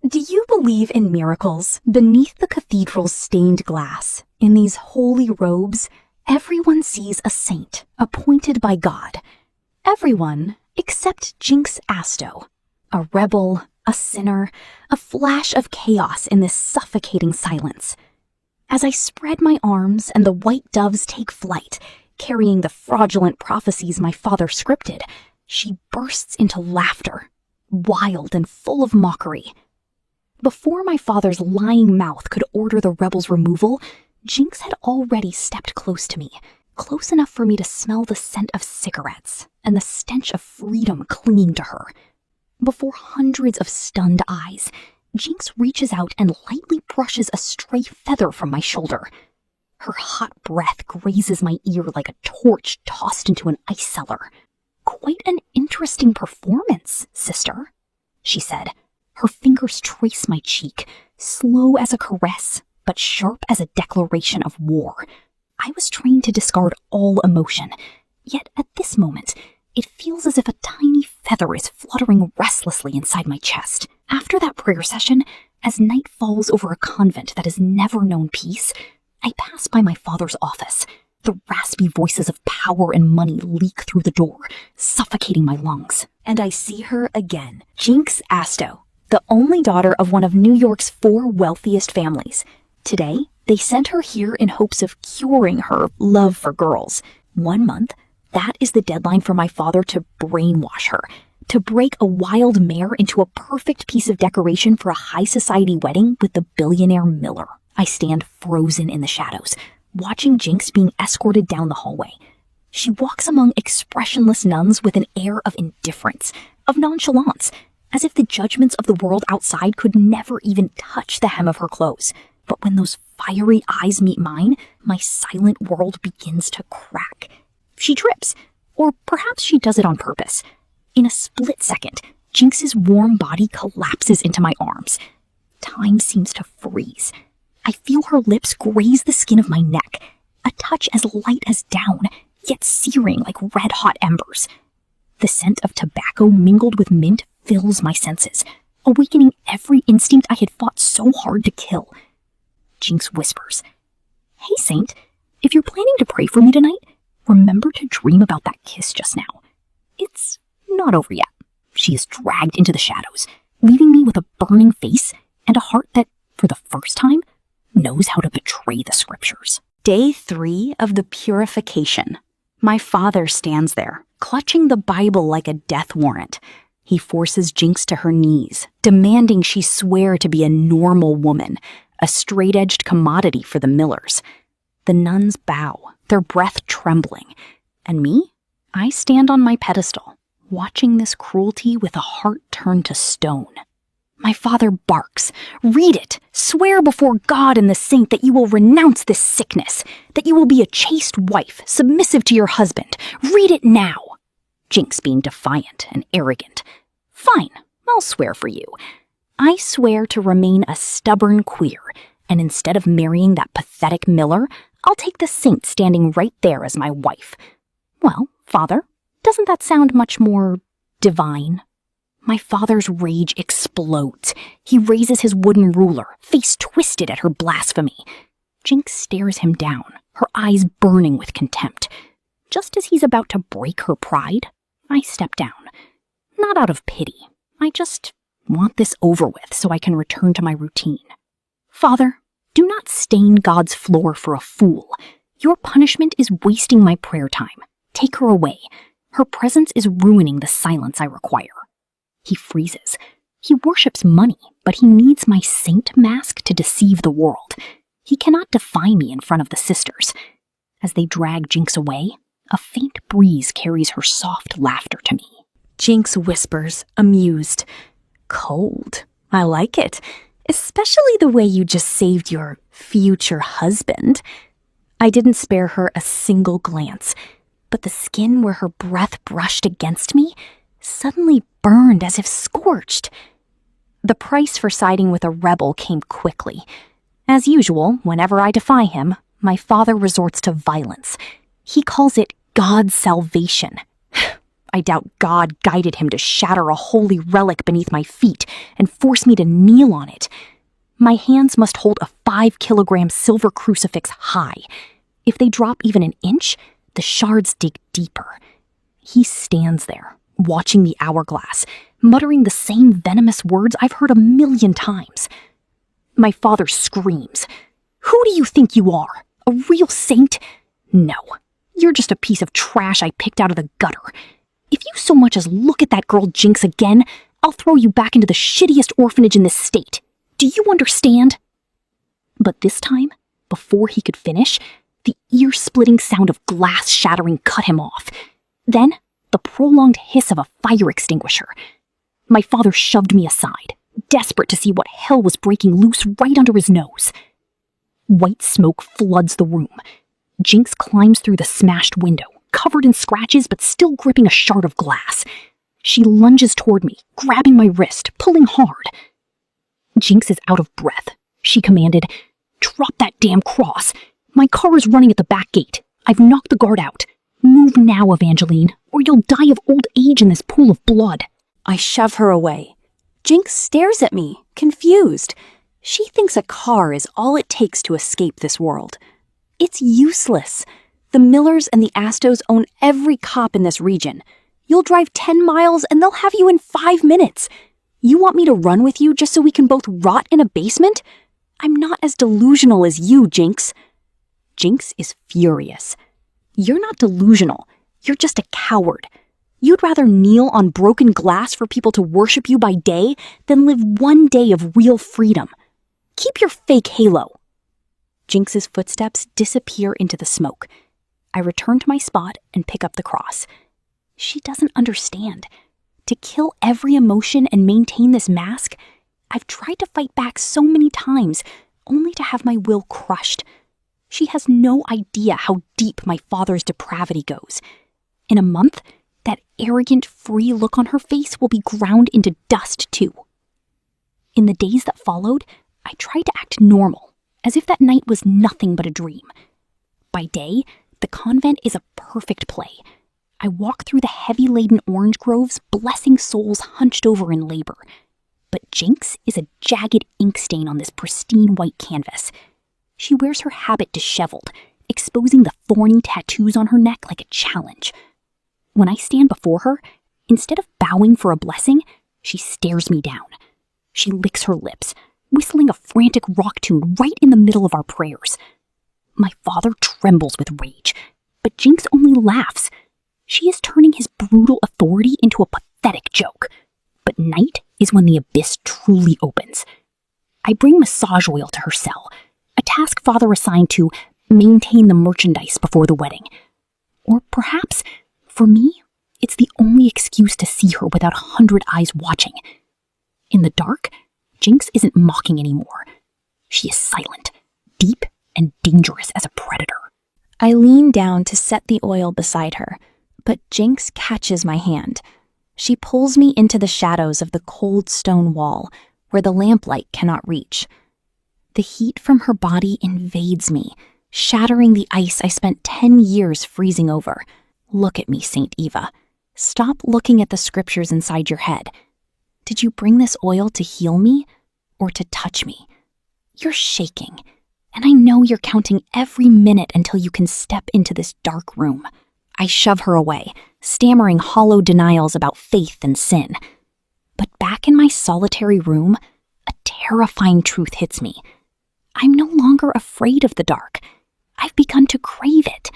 Do you believe in miracles? Beneath the cathedral's stained glass, in these holy robes, everyone sees a saint appointed by God. Everyone except Jinx Asto, a rebel, a sinner, a flash of chaos in this suffocating silence. As I spread my arms and the white doves take flight, carrying the fraudulent prophecies my father scripted, she bursts into laughter, wild and full of mockery. Before my father's lying mouth could order the rebel's removal, Jinx had already stepped close to me, close enough for me to smell the scent of cigarettes and the stench of freedom clinging to her. Before hundreds of stunned eyes, Jinx reaches out and lightly brushes a stray feather from my shoulder. Her hot breath grazes my ear like a torch tossed into an ice cellar. "Quite an interesting performance, sister," she said. Her fingers trace my cheek, slow as a caress, but sharp as a declaration of war. I was trained to discard all emotion, yet at this moment, it feels as if a tiny feather is fluttering restlessly inside my chest. After that prayer session, as night falls over a convent that has never known peace, I pass by my father's office. The raspy voices of power and money leak through the door, suffocating my lungs. And I see her again, Jinx Asto, the only daughter of one of New York's 4 wealthiest families. Today, they sent her here in hopes of curing her love for girls. 1 month, that is the deadline for my father to brainwash her, to break a wild mare into a perfect piece of decoration for a high society wedding with the billionaire Miller. I stand frozen in the shadows, watching Jinx being escorted down the hallway. She walks among expressionless nuns with an air of indifference, of nonchalance, as if the judgments of the world outside could never even touch the hem of her clothes. But when those fiery eyes meet mine, my silent world begins to crack. She trips, or perhaps she does it on purpose. In a split second, Jinx's warm body collapses into my arms. Time seems to freeze. I feel her lips graze the skin of my neck, a touch as light as down, yet searing like red-hot embers. The scent of tobacco mingled with mint fills my senses, awakening every instinct I had fought so hard to kill. Jinx whispers, "Hey, Saint, if you're planning to pray for me tonight, remember to dream about that kiss just now. It's not over yet." She is dragged into the shadows, leaving me with a burning face and a heart that, for the first time, knows how to betray the scriptures. Day 3 of the purification. My father stands there, clutching the Bible like a death warrant. He forces Jinx to her knees, demanding she swear to be a normal woman, a straight-edged commodity for the Millers. The nuns bow, their breath trembling. And me? I stand on my pedestal, watching this cruelty with a heart turned to stone. My father barks, "Read it! Swear before God and the saint that you will renounce this sickness, that you will be a chaste wife, submissive to your husband. Read it now!" Jinx being defiant and arrogant. "Fine, I'll swear for you. I swear to remain a stubborn queer, and instead of marrying that pathetic Miller, I'll take the saint standing right there as my wife." Well, father, doesn't that sound much more divine? My father's rage explodes. He raises his wooden ruler, face twisted at her blasphemy. Jinx stares him down, her eyes burning with contempt. Just as he's about to break her pride, I step down. Not out of pity. I just want this over with so I can return to my routine. "Father, do not stain God's floor for a fool. Your punishment is wasting my prayer time. Take her away. Her presence is ruining the silence I require." He freezes. He worships money, but he needs my saint mask to deceive the world. He cannot defy me in front of the sisters. As they drag Jinx away, a faint breeze carries her soft laughter to me. Jinx whispers, amused, "Cold. I like it. Especially the way you just saved your future husband." I didn't spare her a single glance, but the skin where her breath brushed against me suddenly burned as if scorched. The price for siding with a rebel came quickly. As usual, whenever I defy him, my father resorts to violence. He calls it God's salvation. I I doubt God guided him to shatter a holy relic beneath my feet and force me to kneel on it. My hands must hold a 5-kilogram silver crucifix high. If they drop even an inch, the shards dig deeper. He stands there, watching the hourglass, muttering the same venomous words I've heard 1,000,000 times. My father screams, "Who do you think you are? A real saint? No, you're just a piece of trash I picked out of the gutter. If you so much as look at that girl Jinx again, I'll throw you back into the shittiest orphanage in this state. Do you understand?" But this time, before he could finish, the ear-splitting sound of glass shattering cut him off. Then, the prolonged hiss of a fire extinguisher. My father shoved me aside, desperate to see what hell was breaking loose right under his nose. White smoke floods the room. Jinx climbs through the smashed window, covered in scratches but still gripping a shard of glass. She lunges toward me, grabbing my wrist, pulling hard. Jinx is out of breath. She commanded, "Drop that damn cross. My car is running at the back gate. I've knocked the guard out. Move now, Evangeline, or you'll die of old age in this pool of blood." I shove her away. Jinx stares at me, confused. She thinks a car is all it takes to escape this world. It's useless. The Millers and the Astos own every cop in this region. You'll drive 10 miles and they'll have you in 5 minutes. You want me to run with you just so we can both rot in a basement? I'm not as delusional as you, Jinx. Jinx is furious. You're not delusional. You're just a coward. You'd rather kneel on broken glass for people to worship you by day than live one day of real freedom. Keep your fake halo. Jinx's footsteps disappear into the smoke. I return to my spot and pick up the cross. She doesn't understand. To kill every emotion and maintain this mask, I've tried to fight back so many times, only to have my will crushed. She has no idea how deep my father's depravity goes. In a month, that arrogant, free look on her face will be ground into dust too. In the days that followed, I tried to act normal, as if that night was nothing but a dream. By day, the convent is a perfect play. I walk through the heavy-laden orange groves, blessing souls hunched over in labor. But Jinx is a jagged ink stain on this pristine white canvas. She wears her habit disheveled, exposing the thorny tattoos on her neck like a challenge. When I stand before her, instead of bowing for a blessing, she stares me down. She licks her lips, whistling a frantic rock tune right in the middle of our prayers. My father trembles with rage, but Jinx only laughs. She is turning his brutal authority into a pathetic joke. But night is when the abyss truly opens. I bring massage oil to her cell, a task father assigned to maintain the merchandise before the wedding. Or perhaps, for me, it's the only excuse to see her without 100 eyes watching. In the dark, Jinx isn't mocking anymore. She is silent, deep, and dangerous as a predator. I lean down to set the oil beside her, but Jinx catches my hand. She pulls me into the shadows of the cold stone wall, where the lamplight cannot reach. The heat from her body invades me, shattering the ice I spent 10 years freezing over. Look at me, Saint Eva. Stop looking at the scriptures inside your head. Did you bring this oil to heal me or to touch me? You're shaking, and I know you're counting every minute until you can step into this dark room. I shove her away, stammering hollow denials about faith and sin. But back in my solitary room, a terrifying truth hits me. I'm no longer afraid of the dark. I've begun to crave it.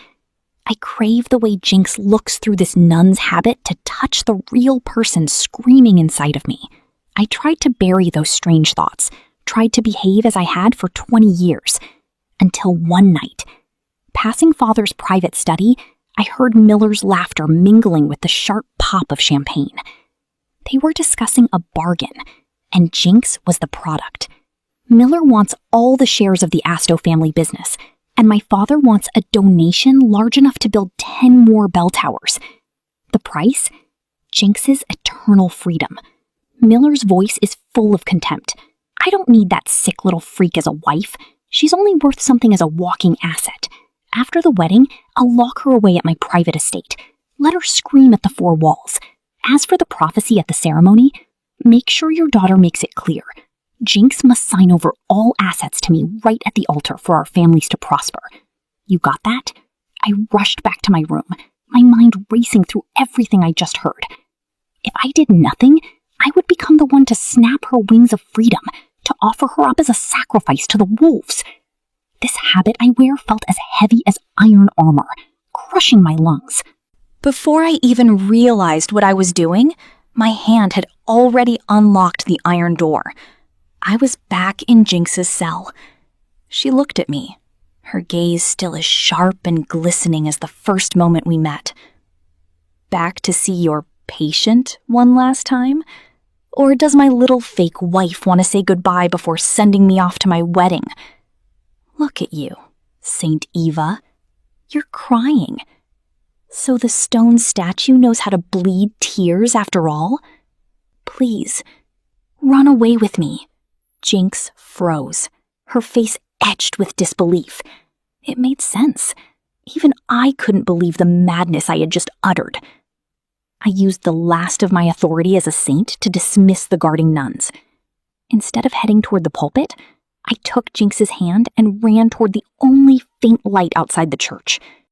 I crave the way Jinx looks through this nun's habit to touch the real person screaming inside of me. I tried to bury those strange thoughts, tried to behave as I had for 20 years, until one night. Passing Father's private study, I heard Miller's laughter mingling with the sharp pop of champagne. They were discussing a bargain, and Jinx was the product. Miller wants all the shares of the Asto family business, and my father wants a donation large enough to build 10 more bell towers. The price? Jinx's eternal freedom. Miller's voice is full of contempt. I don't need that sick little freak as a wife. She's only worth something as a walking asset. After the wedding, I'll lock her away at my private estate, Let her scream at the four walls. As for the prophecy at the ceremony, make sure your daughter makes it clear. Jinx must sign over all assets to me right at the altar for our families to prosper. You got that? I rushed back to my room, my mind racing through everything I just heard. If I did nothing, I would become the one to snap her wings of freedom, to offer her up as a sacrifice to the wolves. This habit I wear felt as heavy as iron armor, crushing my lungs. Before I even realized what I was doing, my hand had already unlocked the iron door. I was back in Jinx's cell. She looked at me, her gaze still as sharp and glistening as the first moment we met. Back to see your patient one last time? Or does my little fake wife want to say goodbye before sending me off to my wedding? Look at you, Saint Eva. You're crying. So the stone statue knows how to bleed tears after all? Please, run away with me. Jinx froze, her face etched with disbelief. It made sense. Even I couldn't believe the madness I had just uttered. I used the last of my authority as a saint to dismiss the guarding nuns. Instead of heading toward the pulpit, I took Jinx's hand and ran toward the only faint light outside the church.